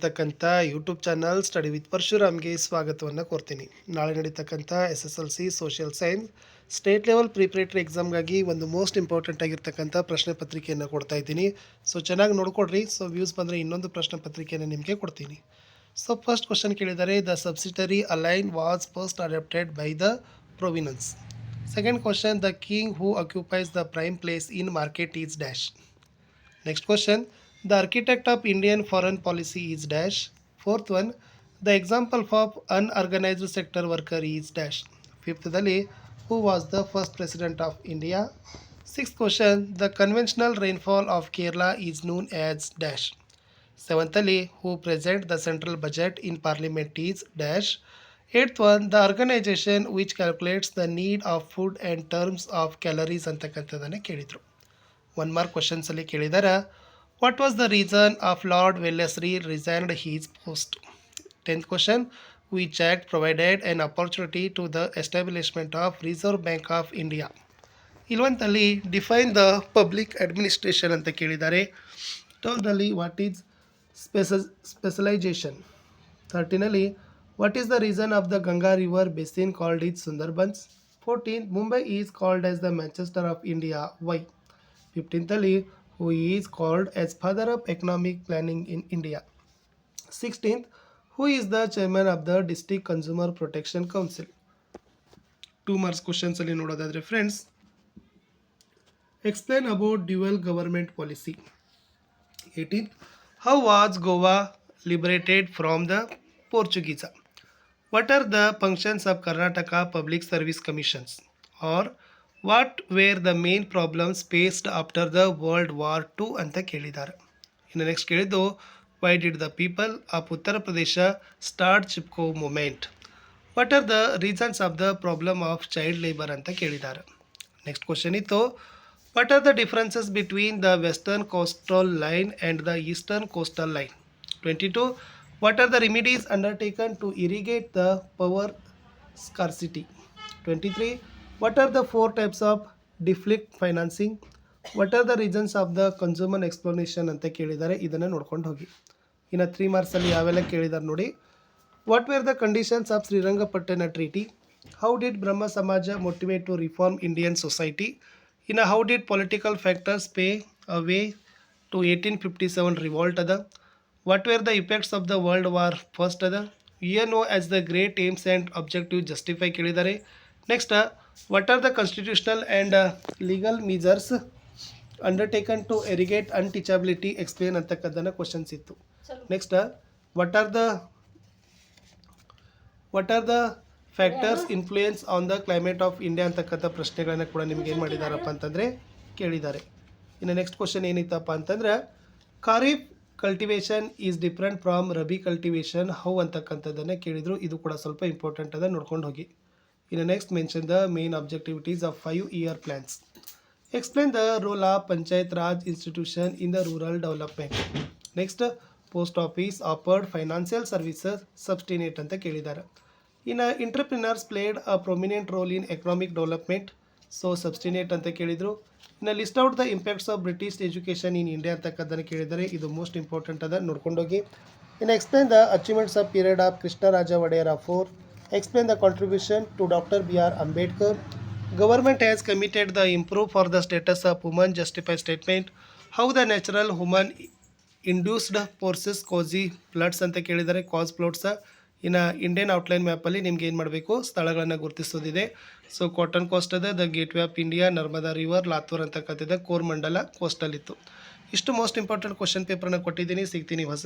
ತಕ್ಕಂಥ YouTube channel study with ಪರಶುರಾಮ್ಗೆ ಸ್ವಾಗತವನ್ನು ಕೋರ್ತೀನಿ. ನಾಳೆ ನಡೀತಕ್ಕಂಥ SSLC social science state level preparatory ಎಕ್ಸಾಮ್ಗಾಗಿ ಒಂದು ಮೋಸ್ಟ್ ಇಂಪಾರ್ಟೆಂಟ್ ಆಗಿರ್ತಕ್ಕಂಥ ಪ್ರಶ್ನೆ ಪತ್ರಿಕೆಯನ್ನು ಕೊಡ್ತಾ ಇದ್ದೀನಿ. ಸೊ ಚೆನ್ನಾಗಿ ನೋಡ್ಕೊಡ್ರಿ. ಸೊ ವ್ಯೂಸ್ ಬಂದರೆ ಇನ್ನೊಂದು ಪ್ರಶ್ನೆ ಪತ್ರಿಕೆಯನ್ನು ನಿಮಗೆ ಕೊಡ್ತೀನಿ. ಸೊ ಫಸ್ಟ್ ಕ್ವಶನ್ ಕೇಳಿದರೆ, the subsidiary alliance was first adopted by the province. Second question, the king who occupies the prime place in market is dash. Next question, the architect of Indian foreign policy is dash. Fourth one, the example of unorganized sector worker is dash. Fifth dali, who was the first president of India. Sixth question, the conventional rainfall of Kerala is known as dash. Seventh dali, who present the central budget in parliament is dash. Eighth one, the organization which calculates the need of food and terms of calories ಅಂತಕ್ಕಂಥದ್ದನ್ನು ಕೇಳಿದರು. 1 mark questions ಅಲ್ಲಿ ಕೇಳಿದರೆ, what was the reason of Lord Wellesley resigned his post. 10th question, which act provided an opportunity to the establishment of Reserve Bank of India. 11th ಅಲ್ಲಿ define the public administration ಅಂತ ಕೇಳಿದ್ದಾರೆ. 12th ಅಲ್ಲಿ what is specialization. 13th ಅಲ್ಲಿ what is the reason of the Ganga river basin called its Sundarbans. 14th, Mumbai is called as the Manchester of India. Why? 15th ಅಲ್ಲಿ who is called as father of economic planning in India. 16th, who is the chairman of the district consumer protection council. 2 marks questions ಅಲ್ಲಿ ನೋಡೋದಾದ್ರೆ friends, explain about dual government policy. 18th, how was Goa liberated from the Portuguese. What are the functions of Karnataka Public Service Commissions? Or what were the main problems faced after the World War II ಅಂತ ಕೇಳಿದ್ದಾರೆ. ಇನ್ನು next ಕೇಳಿದ್ದು, why did the people of Uttar Pradesh start Chipko movement. What are the reasons of the problem of child labour ಅಂತ ಕೇಳಿದ್ದಾರೆ. Next question ಇತ್ತು, what are the differences between the western coastal line and the eastern coastal line. 22, what are the remedies undertaken to irrigate the power scarcity. 23, what are the 4 types of deflect financing. What are the reasons of the consumer explanation ಅಂತ ಕೇಳಿದ್ದಾರೆ. ಇದನ್ನು ನೋಡ್ಕೊಂಡು ಹೋಗಿ. ಇನ್ನು 3 marks ಅಲ್ಲಿ ಯಾವೆಲ್ಲ ಕೇಳಿದ್ದಾರೆ ನೋಡಿ. What were the conditions of Srirangapatna Treaty? How did Brahma Samaja motivate to reform Indian society? ಇನ್ನು how did political factors pay away to 1857 revolt ಅದ. What were the effects of the World War First ಅದ. UNO as the great aims and objective justify ಕೇಳಿದ್ದಾರೆ. Next, what are the constitutional and legal measures undertaken to irrigate untouchability explain ಅಂತಕ್ಕಂಥದ್ದನ್ನು questions ಇತ್ತು. Next, what are the factors influence on the climate of India ಅಂತಕ್ಕಂಥ ಪ್ರಶ್ನೆಗಳನ್ನು ಕೂಡ ನಿಮ್ಗೆ ಏನು ಮಾಡಿದಾರಪ್ಪ ಅಂತಂದರೆ ಕೇಳಿದ್ದಾರೆ. ಇನ್ನು ನೆಕ್ಸ್ಟ್ ಕ್ವಶನ್ ಏನಿತ್ತಪ್ಪ ಅಂತಂದ್ರೆ, kharif cultivation is different from rabi cultivation how ಅಂತಕ್ಕಂಥದ್ದನ್ನು ಕೇಳಿದರು. ಇದು ಕೂಡ ಸ್ವಲ್ಪ ಇಂಪಾರ್ಟೆಂಟ್ ಅದ, ನೋಡ್ಕೊಂಡು ಹೋಗಿ. In the next, mention the main objectivities of 5-year plans. Explain the role of Panchayat Raj institution in the rural development. Next, post office offered financial services subordinate ಅಂತ ಕೇಳಿದ್ದಾರೆ. ಇನ್ನು entrepreneurs played a prominent role in economic development. So subordinate ಅಂತ ಕೇಳಿದರು. ಇನ್ನು list out the impacts of British education in India ಅಂತಕ್ಕಂಥದ್ದನ್ನು ಕೇಳಿದ್ದಾರೆ. ಇದು most important ಅದ, ನೋಡ್ಕೊಂಡೋಗಿ. ಇನ್ನು explain the achievements of period of Krishnaraja Vadera 4. Explain the contribution to Dr. B.R. Ambedkar. Government has committed the improve for the status of women justify statement. How the natural human induced forces cause floods ಅಂತ ಕೇಳಿದರೆ ಕಾಸ್ floods. ಇನ್ನು Indian outline ಮ್ಯಾಪಲ್ಲಿ ನಿಮ್ಗೆ ಏನು ಮಾಡಬೇಕು, ಸ್ಥಳಗಳನ್ನು ಗುರುತಿಸೋದಿದೆ. So cotton coast ಅದ, the gateway of India, Narmada river, Latur ಅಂತಕ್ಕಂಥದ್ದು ಕೋರ್ಮಂಡಲ coastal ಇತ್ತು. ಇಷ್ಟು ಮೋಸ್ಟ್ ಇಂಪಾರ್ಟೆಂಟ್ ಕ್ವಶನ್ ಪೇಪರ್ನ ಕೊಟ್ಟಿದ್ದೀನಿ. ಸಿಗ್ತೀನಿ ಹೊಸ